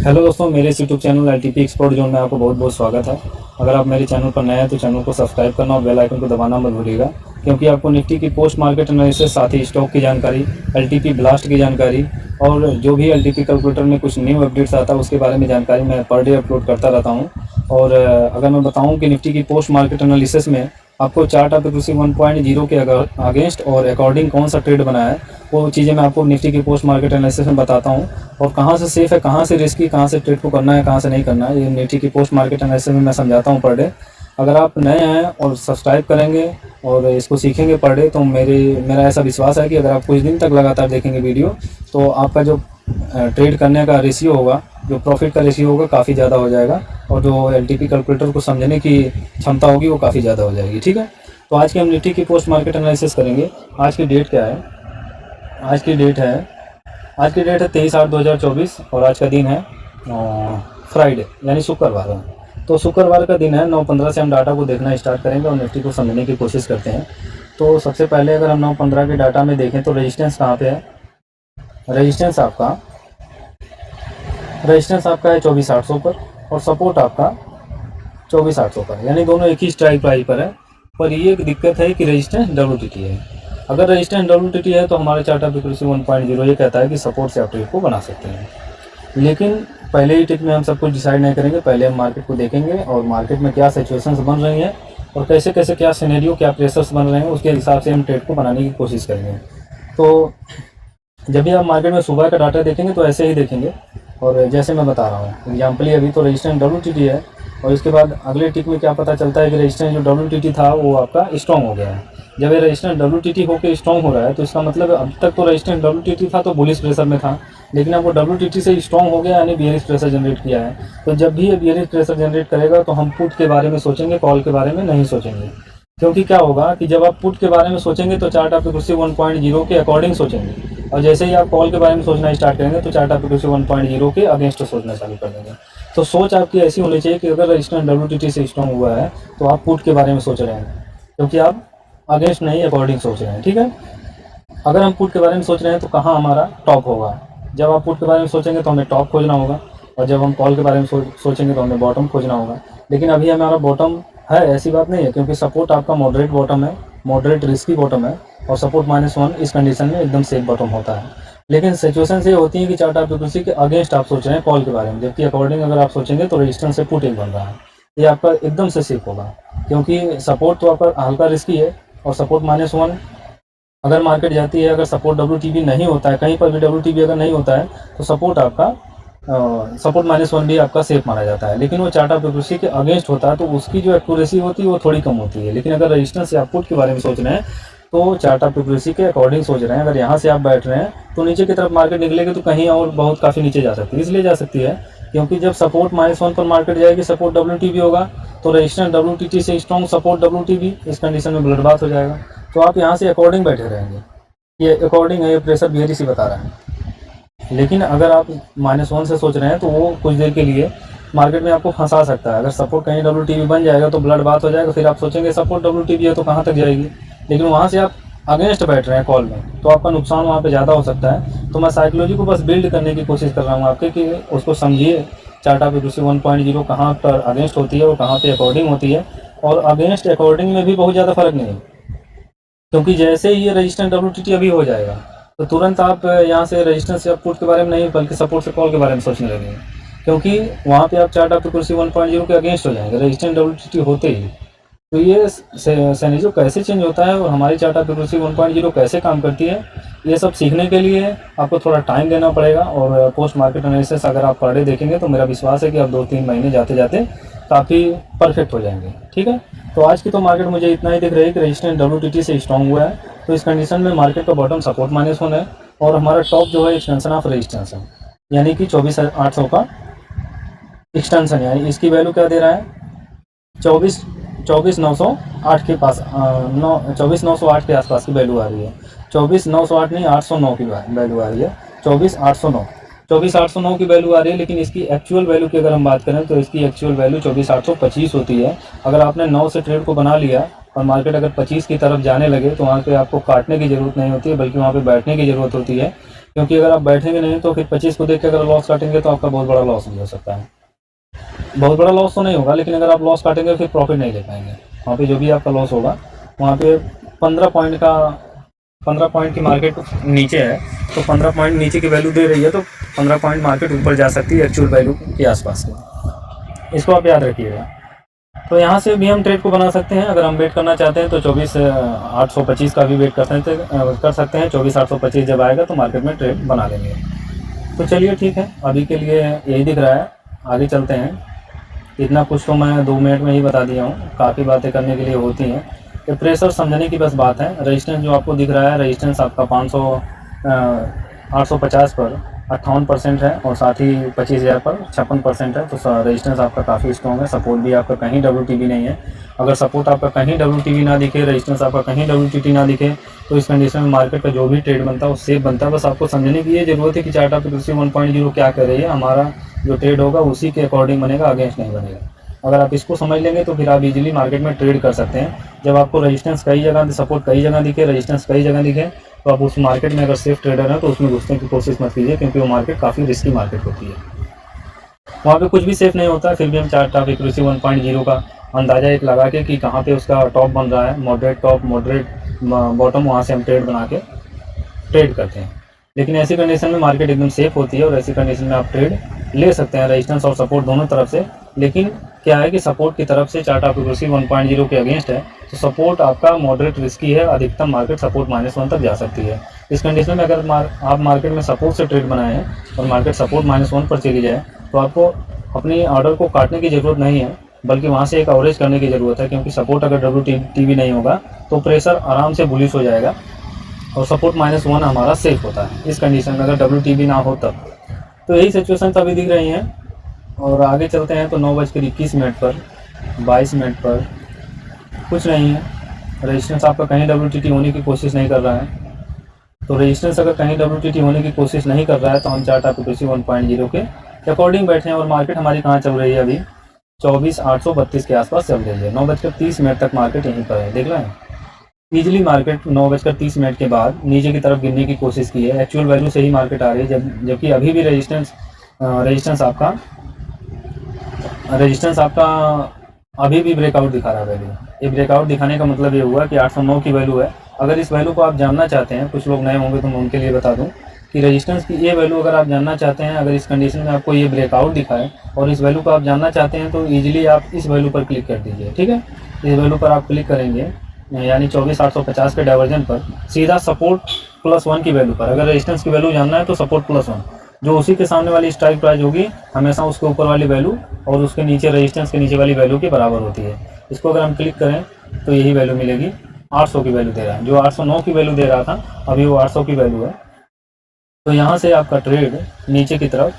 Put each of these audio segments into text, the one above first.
Hello दोस्तों, मेरे इस YouTube channel LTP expert zone में आपको बहुत बहुत स्वागत है। अगर आप मेरे चैनल पर नए हैं तो चैनल को सब्सक्राइब करना और बेल आइकन को दबाना मत भूलिएगा, क्योंकि आपको निफ्टी की पोस्ट मार्केट एनालिसिस, साथ ही स्टॉक की जानकारी, एलटीपी ब्लास्ट की जानकारी और जो भी एलटीपी कैलकुलेटर में कुछ न्यू अपडेट्स आता है उसके बारे में जानकारी मैं पर डे अपलोड करता रहता हूँ। और अगर मैं बताऊँ कि निफ्टी की पोस्ट मार्केट एनालिसिस में आपको चार्ट ऑफ एक्यूरेसी 1.0 के अगेंस्ट और अकॉर्डिंग कौन सा ट्रेड बना है, वो चीज़ें मैं आपको निफ्टी की पोस्ट मार्केट एनालिसिस में बताता हूँ। और कहाँ से सेफ़ है, कहाँ से रिस्की, कहाँ से ट्रेड को करना है, कहाँ से नहीं करना है, ये निफ्टी की पोस्ट मार्केट एनालिसिस में मैं समझाता हूँ पर डे। अगर आप नए हैं और सब्सक्राइब करेंगे और इसको सीखेंगे पर डे, तो मेरा ऐसा विश्वास है कि अगर आप कुछ दिन तक लगातार देखेंगे वीडियो, तो आपका जो ट्रेड करने का रेशियो होगा, जो प्रॉफिट का रेशियो होगा, काफ़ी ज़्यादा हो जाएगा। और जो एलटीपी कैलकुलेटर को समझने की क्षमता होगी वो काफ़ी ज़्यादा हो जाएगी। ठीक है, तो आज की हम निफ्टी की पोस्ट मार्केट एनालिसिस करेंगे। आज की डेट क्या है? आज की डेट है 23/8/2024 और आज का दिन है फ्राइडे यानी शुक्रवार है। तो शुक्रवार का दिन है, 9:15 से हम डाटा को देखना स्टार्ट करेंगे और निफ्टी को समझने की कोशिश करते हैं। तो सबसे पहले अगर हम 9:15 के डाटा में देखें तो रेजिस्टेंस कहाँ पे है? रेजिस्टेंस आपका है 24,800 पर और सपोर्ट आपका 24,800 पर, यानी दोनों एक ही स्ट्राइक प्राइस पर है। पर ये एक दिक्कत है कि रेजिस्टेंस WTT है। अगर रेजिस्टेंस WTT है तो हमारे चार्ट ऑफ एक्यूरेसी 1.0 ये कहता है कि सपोर्ट से आप ट्रेड को बना सकते हैं। लेकिन पहले ही टिक में हम सब कुछ डिसाइड नहीं करेंगे, पहले हम मार्केट को देखेंगे और मार्केट में क्या सिचुएशंस बन रही हैं और कैसे कैसे क्या सिनेरियो, क्या प्रेशर्स बन रहे हैं, उसके हिसाब से हम ट्रेड को बनाने की कोशिश करेंगे। तो जब भी आप मार्केट में सुबह का डाटा देखेंगे तो ऐसे ही देखेंगे। और जैसे मैं बता रहा हूँ एग्जाम्पली, अभी तो रेजिस्टेंस WTT है और इसके बाद अगले टिक में क्या पता चलता है कि रेजिस्टेंस जो WTT था वो आपका स्ट्रॉन्ग हो गया है। जब ये रेजिस्टेंस WTT होकर स्ट्रॉन्ग हो रहा है तो इसका मतलब अब तक तो रेजिस्टेंस WTT था तो बुलिश प्रेशर में था, लेकिन अब वो WTT से स्ट्रॉन्ग हो गया यानी बियरिश प्रेशर जनरेट किया है। तो जब भी ये बियरिश प्रेशर जनरेट करेगा तो हम पुट के बारे में सोचेंगे, कॉल के बारे में नहीं सोचेंगे। क्योंकि क्या होगा कि जब आप पुट के बारे में सोचेंगे तो चार्ट ऑफ एक्यूरेसी 1.0 के अकॉर्डिंग सोचेंगे, और जैसे ही आप कॉल के बारे में सोचना स्टार्ट करेंगे तो चार्ट ऑफ एक्यूरेसी 1.0 के अगेंस्ट सोचना चालू कर देंगे। तो सोच आपकी ऐसी होनी चाहिए कि अगर रेजिस्टेंस WTT से स्ट्रॉन्ग हुआ है तो आप पुट के बारे में सोच रहे हैं, क्योंकि आप अगेंस्ट नहीं अकॉर्डिंग सोच रहे हैं। ठीक है, अगर हम पुट के बारे में सोच रहे हैं तो कहाँ हमारा टॉप होगा? जब आप पुट के बारे में सोचेंगे तो हमें टॉप खोजना होगा, और जब हम कॉल के बारे में सोचेंगे तो हमें बॉटम खोजना होगा। लेकिन अभी हमारा बॉटम है, ऐसी बात नहीं है, क्योंकि सपोर्ट आपका मॉडरेट बॉटम है, मॉडरेट रिस्की बॉटम है, और सपोर्ट -1 इस कंडीशन में एकदम सेफ बॉटम होता है। लेकिन सिचुएशन ये होती है कि चार्ट ऑफ एक्यूरेसी के अगेंस्ट आप सोच रहे हैं कॉल के बारे में, जबकि अकॉर्डिंग अगर आप सोचेंगे तो रेजिस्टेंस से पुट एक बन रहा है। ये आपका एकदम से सेफ होगा, क्योंकि सपोर्ट तो आपका हल्का रिस्की है और सपोर्ट -1 अगर मार्केट जाती है, अगर सपोर्ट WTB नहीं होता है, कहीं पर भी WTB अगर नहीं होता है तो सपोर्ट आपका सपोर्ट -1 भी आपका सेफ माना जाता है। लेकिन वो चार्ट ऑफ एक्यूरेसी के अगेंस्ट होता है तो उसकी जो एक्यूरेसी होती है वो थोड़ी कम होती है। लेकिन अगर रेजिस्टेंस से आप पुट के बारे में सोच रहे हैं तो चार्ट ऑफ एक्यूरेसी के अकॉर्डिंग सोच रहे हैं, अगर यहाँ से आप बैठ रहे हैं तो नीचे की तरफ मार्केट निकलेगी तो कहीं और बहुत काफ़ी नीचे जा सकती है। इसलिए जा सकती है क्योंकि जब सपोर्ट -1 पर मार्केट जाएगी, सपोर्ट WTB होगा, तो रेजिस्टेंस WTT से स्ट्रॉन्ग सपोर्ट WTB, इस कंडीशन में ब्लडबाथ हो जाएगा। तो आप यहाँ से अकॉर्डिंग बैठे रहेंगे, ये अकॉर्डिंग है, ये प्रेशर बियरिश ही बता रहा है। लेकिन अगर आप -1 से सोच रहे हैं तो वो कुछ देर के लिए मार्केट में आपको फंसा सकता है। अगर सपोर्ट कहीं WTB बन जाएगा तो ब्लड बात हो जाएगा, फिर आप सोचेंगे सपोर्ट WTB है तो कहाँ तक जाएगी, लेकिन वहाँ से आप अगेंस्ट बैठ रहे हैं कॉल में, तो आपका नुकसान वहाँ पे ज़्यादा हो सकता है। तो मैं साइकोलॉजी को बस बिल्ड करने की कोशिश कर रहा हूँ आपके, कि उसको समझिए चार्ट ऑफ एक्यूरेसी 1.0 कहाँ पर अगेंस्ट होती है और कहाँ पे अकॉर्डिंग होती है। और अगेंस्ट अकॉर्डिंग में भी बहुत ज़्यादा फर्क नहीं है, क्योंकि जैसे ही ये रेजिस्टेंस WTT अभी हो जाएगा तो तुरंत आप यहाँ से रेजिस्टेंस या पुट के बारे में नहीं बल्कि सपोर्ट से कॉल के बारे में सोचने लगेंगे, क्योंकि वहाँ पे आप चार्ट ऑफ एक्यूरेसी 1.0 के अगेंस्ट हो जाएंगे रेजिस्टेंस WTT होते ही। तो ये सिनेरियो कैसे चेंज होता है और हमारी चार्ट ऑफ एक्यूरेसी 1.0 कैसे काम करती है, ये सब सीखने के लिए आपको थोड़ा टाइम देना पड़ेगा। और पोस्ट मार्केट एनालिसिस अगर आप पर डे देखेंगे तो मेरा विश्वास है कि आप 2-3 महीने जाते जाते काफ़ी परफेक्ट हो जाएंगे। ठीक है, तो आज की तो मार्केट मुझे इतना ही दिख रही है कि रेजिस्टेंस WTT से स्ट्रॉन्ग हुआ है, तो इस कंडीशन में मार्केट का बॉटम सपोर्ट -1 है और हमारा टॉप जो है एक्सटेंशन ऑफ रेजिस्टेंस है, यानी कि 24,800 का एक्सटेंशन। यानी इसकी वैल्यू क्या दे रहा है? 24,908 के पास, 24,908 के आसपास की वैल्यू आ रही है। 24,908 नहीं, 809 की वैल्यू आ रही है। 24,809 की वैल्यू आ रही है, लेकिन इसकी एक्चुअल वैल्यू की अगर हम बात करें तो इसकी एक्चुअल वैल्यू 24,825 होती है। अगर आपने 9 से ट्रेड को बना लिया और मार्केट अगर 25 की तरफ जाने लगे तो वहाँ पे आपको काटने की ज़रूरत नहीं होती है, बल्कि वहाँ पे बैठने की ज़रूरत होती है, क्योंकि अगर आप बैठेंगे नहीं तो फिर 25 को देख के अगर लॉस काटेंगे तो आपका बहुत बड़ा लॉस हो सकता है। बहुत बड़ा लॉस तो नहीं होगा, लेकिन अगर आप लॉस काटेंगे फिर प्रॉफिट नहीं ले पाएंगे। वहाँ पे जो भी आपका लॉस होगा वहाँ पे 15 पॉइंट की मार्केट नीचे है, तो 15 पॉइंट नीचे की वैल्यू दे रही है, तो 15 पॉइंट मार्केट ऊपर जा सकती है एक्चुअल वैल्यू के आसपास के। इसको आप याद रखिएगा। तो यहाँ से भी हम ट्रेड को बना सकते हैं। अगर हम वेट करना चाहते हैं तो 24,825 का भी वेट कर सकते हैं। 24,825 जब आएगा तो मार्केट में ट्रेड बना लेंगे। तो चलिए ठीक है, अभी के लिए यही दिख रहा है, आगे चलते हैं। इतना कुछ तो मैं 2 मिनट में ही बता दिया हूँ, काफ़ी बातें करने के लिए होती हैं। ये प्रेशर समझने की बस बात है। रेजिस्टेंस जो आपको दिख रहा है, रेजिस्टेंस आपका 850 पर 58% है, और साथ ही 25,000 पर 56% है। तो रेजिस्टेंस आपका काफ़ी स्ट्रॉन्ग है। सपोर्ट भी आपका कहीं WTB नहीं है। अगर सपोर्ट आपका कहीं WTB ना दिखे, रेजिस्टेंस आपका कहीं WTT ना दिखे, तो इस कंडीशन में मार्केट का जो भी ट्रेड बनता है वो सेफ बनता है। बस आपको समझने की ये ज़रूरत है कि चार्ट ऑफ एक्यूरेसी 1.0 क्या कर रही है। हमारा जो ट्रेड होगा उसी के अकॉर्डिंग बनेगा, अगेंस्ट नहीं बनेगा। अगर आप इसको समझ लेंगे तो फिर आप इजीली मार्केट में ट्रेड कर सकते हैं। जब आपको रेजिस्टेंस कई जगह, सपोर्ट कई जगह दिखे, रेजिस्टेंस कई जगह दिखे, तो आप उस मार्केट में अगर सेफ ट्रेडर हैं तो उसमें घुसने की कोशिश मत कीजिए, क्योंकि वो मार्केट काफ़ी रिस्की मार्केट होती है। वहाँ पे कुछ भी सेफ नहीं होता है। फिर भी हम चार्ट ऑफ एक्यूरेसी 1.0 का अंदाज़ा एक लगा के कि कहाँ पे उसका टॉप बन रहा है, मॉडरेट टॉप मॉडरेट बॉटम, वहाँ से हम ट्रेड बना के ट्रेड करते हैं। लेकिन ऐसी कंडीशन में मार्केट एकदम सेफ होती है, और ऐसी कंडीशन में आप ट्रेड ले सकते हैं रेजिस्टेंस और सपोर्ट दोनों तरफ से। लेकिन क्या है कि सपोर्ट की तरफ से चार्ट ऑफ एक्यूरेसी 1.0 के अगेंस्ट है, तो सपोर्ट आपका मॉडरेट रिस्की है। अधिकतम मार्केट सपोर्ट -1 तक जा सकती है। इस कंडीशन में अगर आप मार्केट में सपोर्ट से ट्रेड बनाए हैं और मार्केट सपोर्ट -1 पर चली जाए, तो आपको अपनी ऑर्डर को काटने की ज़रूरत नहीं है, बल्कि वहाँ से एक एवरेज करने की ज़रूरत है। क्योंकि सपोर्ट अगर WTB नहीं होगा तो प्रेशर आराम से बुलिश हो जाएगा, और सपोर्ट -1 हमारा सेफ होता है। इस कंडीशन में अगर WTB ना हो तब। तो यही सिचुएशन अभी दिख रही हैं। और आगे चलते हैं तो 9:21 पर 22 मिनट पर कुछ नहीं है। रेजिस्टेंस आपका कहीं WTT होने की कोशिश नहीं कर रहा है। तो रेजिस्टेंस अगर कहीं WTT होने की कोशिश नहीं कर रहा है तो हम चार्ट ऑफ एक्यूरेसी 1.0 के अकॉर्डिंग बैठे हैं। और मार्केट हमारी कहाँ चल रही है अभी? 24,832 के आसपास चल रही है। 9:30 तक मार्केट यहीं पर है, देख रहे हैं। ईजिली मार्केट 9:30 के बाद नीचे की तरफ गिरने की कोशिश की है। एक्चुअल वैल्यू से ही मार्केट आ रही है, जबकि अभी भी रेजिस्टेंस आपका अभी भी ब्रेकआउट दिखा रहा है वैल्यू। ये ब्रेकआउट दिखाने का मतलब ये हुआ कि 809 की वैल्यू है। अगर इस वैल्यू को आप जानना चाहते हैं, कुछ लोग नए होंगे तो मैं उनके लिए बता दूं कि रेजिस्टेंस की ये वैल्यू अगर आप जानना चाहते हैं, अगर इस कंडीशन में आपको ये ब्रेकआउट दिखाए और इस वैल्यू को आप जानना चाहते हैं, तो ईजिली आप इस वैल्यू पर क्लिक कर दीजिए। ठीक है, इस वैल्यू पर आप क्लिक करेंगे, यानी 24,850 के डाइवर्जन पर सीधा सपोर्ट +1 की वैल्यू पर। अगर रेजिस्टेंस की वैल्यू जानना है तो सपोर्ट +1, जो उसी के सामने वाली स्ट्राइक प्राइस होगी हमेशा उसके ऊपर वाली वैल्यू और उसके नीचे रेजिस्टेंस के नीचे वाली वैल्यू के बराबर होती है। इसको अगर हम क्लिक करें तो यही वैल्यू मिलेगी। 800 की वैल्यू दे रहा है, जो 809 की वैल्यू दे रहा था अभी वो 800 की वैल्यू है। तो यहाँ से आपका ट्रेड नीचे की तरफ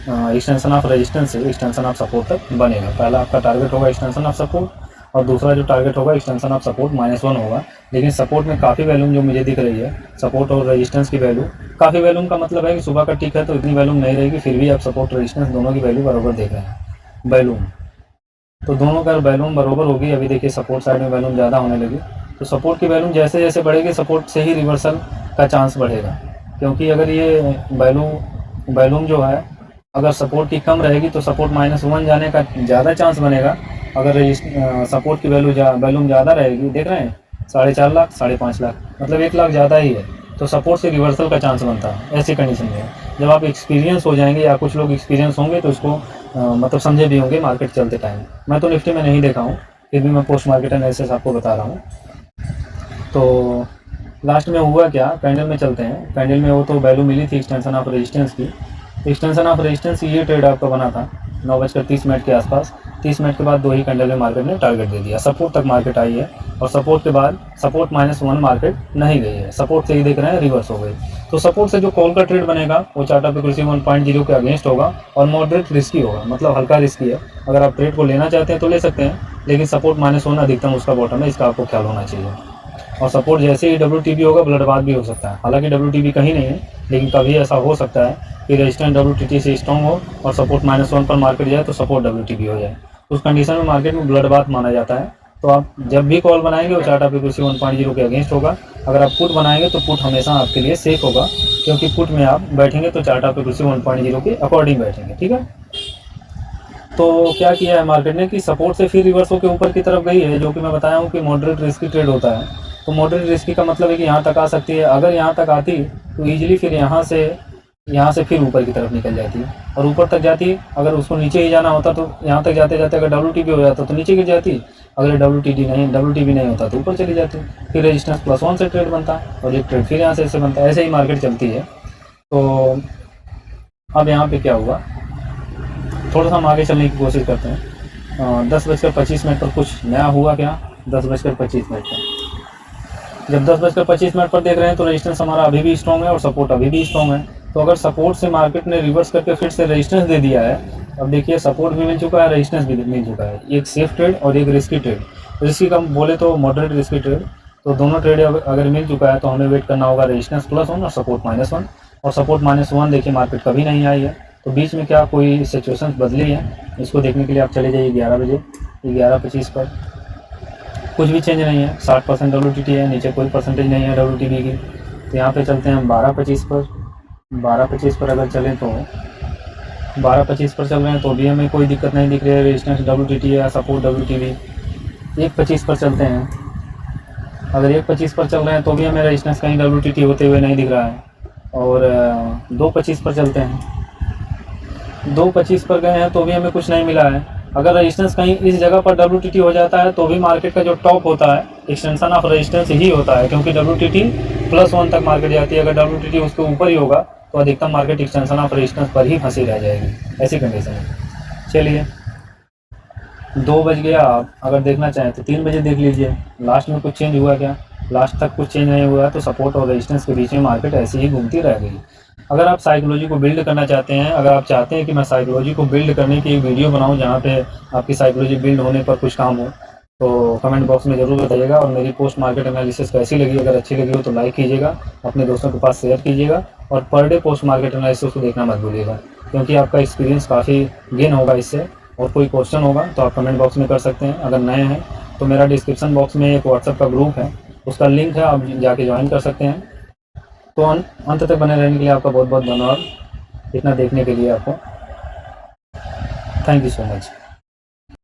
एक्सटेंशन ऑफ रेजिस्टेंस से एक्सटेंशन ऑफ सपोर्ट तक बनेगा। पहला आपका टारगेट होगा एक्सटेंशन ऑफ सपोर्ट, और दूसरा जो टारगेट होगा एक्सटेंशन ऑफ सपोर्ट -1 होगा। लेकिन सपोर्ट में काफ़ी वैल्यूम जो मुझे दिख रही है, सपोर्ट और रेजिस्टेंस की वैल्यू काफ़ी वैल्यूम का मतलब है कि सुबह का टिक है तो इतनी वैल्यूम नहीं रहेगी, फिर भी आप सपोर्ट रेजिस्टेंस दोनों की वैल्यू बराबर देख रहे हैं। वैल्यूम तो दोनों का वैल्यूम बराबर होगी। अभी देखिए सपोर्ट साइड में वैल्यूम ज़्यादा होने लगी, तो सपोर्ट की वैल्यूम जैसे जैसे बढ़ेगी सपोर्ट से ही रिवर्सल का चांस बढ़ेगा। क्योंकि अगर ये वैल्यूम जो है अगर सपोर्ट की कम रहेगी तो सपोर्ट -1 जाने का ज़्यादा चांस बनेगा। अगर सपोर्ट की वैल्यूम ज़्यादा रहेगी, देख रहे हैं 4.5 लाख 5.5 लाख, मतलब 1 लाख ज़्यादा ही है, तो सपोर्ट से रिवर्सल का चांस बनता है। ऐसी कंडीशन में जब आप एक्सपीरियंस हो जाएंगे, या कुछ लोग एक्सपीरियंस होंगे तो इसको मतलब समझे भी होंगे मार्केट चलते टाइम। मैं तो निफ्टी में नहीं देखा हूँ, फिर भी मैं पोस्ट मार्केट एनालिसिस आपको बता रहा हूँ। तो लास्ट में हुआ क्या, कैंडल में चलते हैं। कैंडल में वो तो वैल्यू मिली थी एक्सटेंशन ऑफ रेजिस्टेंस की। एक्सटेंशन ऑफ रेजिस्टेंस ये ट्रेड आपका बना था 9:30 के आसपास। 30 मिनट के बाद 2 ही कैंडल में मार्केट ने टारगेट दे दिया। सपोर्ट तक मार्केट आई है, और सपोर्ट के बाद सपोर्ट -1 मार्केट नहीं गई है, सपोर्ट से ही देख रहे हैं रिवर्स हो गई। तो सपोर्ट से जो कॉल का ट्रेड बनेगा वो चार्ट ऑफ एक्यूरेसी 1.0 के अगेंस्ट होगा, और मॉडरेट रिस्की होगा, मतलब हल्का रिस्की है। अगर आप ट्रेड को लेना चाहते हैं तो ले सकते हैं, लेकिन सपोर्ट -1 अधिकतम उसका बॉटम है, इसका आपको ख्याल होना चाहिए। और सपोर्ट जैसे ही WTB होगा ब्लडबाथ भी हो सकता है। हालांकि WTB कहीं नहीं है, लेकिन कभी ऐसा हो सकता है कि रेजिस्टेंस WTT से स्ट्रॉन्ग हो और सपोर्ट -1 पर मार्केट जाए तो सपोर्ट WTB हो जाए। उस कंडीशन में मार्केट में ब्लडबाथ माना जाता है। तो आप जब भी कॉल बनाएंगे वो चार्ट ऑफ एक्यूरेसी 1.0 के अगेंस्ट होगा। अगर आप पुट बनाएंगे तो पुट हमेशा आपके लिए सेफ होगा, क्योंकि पुट में आप बैठेंगे तो चार्ट ऑफ एक्यूरेसी 1.0 के अकॉर्डिंग बैठेंगे। ठीक है, तो क्या किया है मार्केट ने कि सपोर्ट से फिर रिवर्स होकर ऊपर की तरफ गई है, जो कि मैं बताया हूँ कि मॉडरेट रिस्की ट्रेड होता है। तो मॉडरेट रिस्की का मतलब है कि यहाँ तक आ सकती है, अगर यहाँ तक आती तो ईजिली फिर यहाँ से फिर ऊपर की तरफ निकल जाती है और ऊपर तक जाती। अगर उसको नीचे ही जाना होता तो यहाँ तक जाते जाते अगर WTB हो जाता तो नीचे गिर जाती, अगर WTB नहीं होता तो ऊपर चली जाती, फिर रेजिस्टेंस +1 से ट्रेड बनता और एक ट्रेड फिर यहाँ से ऐसे बनता है। ऐसे ही मार्केट चलती है। तो अब यहाँ पे क्या हुआ, थोड़ा सा हम आगे चलने की कोशिश करते हैं। 10:25 पर कुछ नया हुआ क्या? 10:25 पर जब 10:25 पर देख रहे हैं तो रेजिस्टेंस हमारा अभी भी स्ट्रॉन्ग है और सपोर्ट अभी भी स्ट्रॉन्ग है। तो अगर सपोर्ट से मार्केट ने रिवर्स करके फिर से रेजिस्टेंस दे दिया है, अब देखिए सपोर्ट भी मिल चुका है, रेजिस्टेंस भी मिल चुका है, एक सेफ ट्रेड और एक रिस्की ट्रेड। रिस्की का बोले तो मॉडरेट रिस्की ट्रेड, तो दोनों ट्रेड अगर मिल चुका है तो हमें वेट करना होगा रेजिस्टेंस +1 और सपोर्ट -1। और सपोर्ट -1 देखिए मार्केट कभी नहीं आई है, तो बीच में क्या कोई सिचुएशन बदली है, इसको देखने के लिए आप चले जाइए 11 बजे 11:25 पर। कुछ भी चेंज नहीं है, 60% WTT है, नीचे कोई परसेंटेज नहीं है WTB की। तो यहाँ पे चलते हैं हम 12:25 पर। 12:25 पर अगर चलें तो 12:25 पर चल रहे हैं तो भी हमें कोई दिक्कत नहीं दिख रही है, रेजिस्टेंस WTT या सपोर्ट WTB। 1:25 पर चलते हैं, अगर 1:25 पर चल रहे हैं तो भी हमें रेजिस्टेंस कहीं WTT होते हुए नहीं दिख रहा है। और 2:25 पर चलते हैं, 2:25 पर गए हैं तो भी हमें कुछ नहीं मिला है। अगर रेजिस्टेंस कहीं इस जगह पर WTT हो जाता है तो भी मार्केट का जो टॉप होता है एक्सटेंशन ऑफ रेजिस्टेंस ही होता है, क्योंकि WTT +1 तक मार्केट जाती है। अगर WTT उसके ऊपर ही होगा तो अधिकतम मार्केट एक्सटेंशन ऑफ रेजिस्टेंस पर ही फंसी रह जाएगी, ऐसी कंडीशन है। चलिए 2 बज गया, आप अगर देखना चाहें तो 3 बजे देख लीजिए, लास्ट में कुछ चेंज हुआ क्या? लास्ट तक कुछ चेंज नहीं हुआ, तो सपोर्ट और रेजिस्टेंस के बीच में मार्केट ऐसे ही घूमती रह गई। अगर आप साइकोलॉजी को बिल्ड करना चाहते हैं, अगर आप चाहते हैं कि मैं साइकोलॉजी को बिल्ड करने की एक वीडियो बनाऊं जहां पे आपकी साइकोलॉजी बिल्ड होने पर कुछ काम हो, तो कमेंट बॉक्स में ज़रूर बताइएगा। और मेरी पोस्ट मार्केट एनालिसिस कैसी लगी, अगर अच्छी लगी हो तो लाइक कीजिएगा, अपने दोस्तों के पास शेयर कीजिएगा और per day post market analysis को देखना मत भूलिएगा, क्योंकि आपका एक्सपीरियंस काफ़ी गेन होगा इससे। और कोई क्वेश्चन होगा तो आप कमेंट बॉक्स में कर सकते हैं। अगर नए हैं तो मेरा डिस्क्रिप्शन बॉक्स में एक व्हाट्सएप का ग्रुप है, उसका लिंक है, आप जाके ज्वाइन कर सकते हैं। तो अंत तक बने रहने के लिए आपका बहुत बहुत धन्यवाद, इतना देखने के लिए आपको थैंक यू सो मच।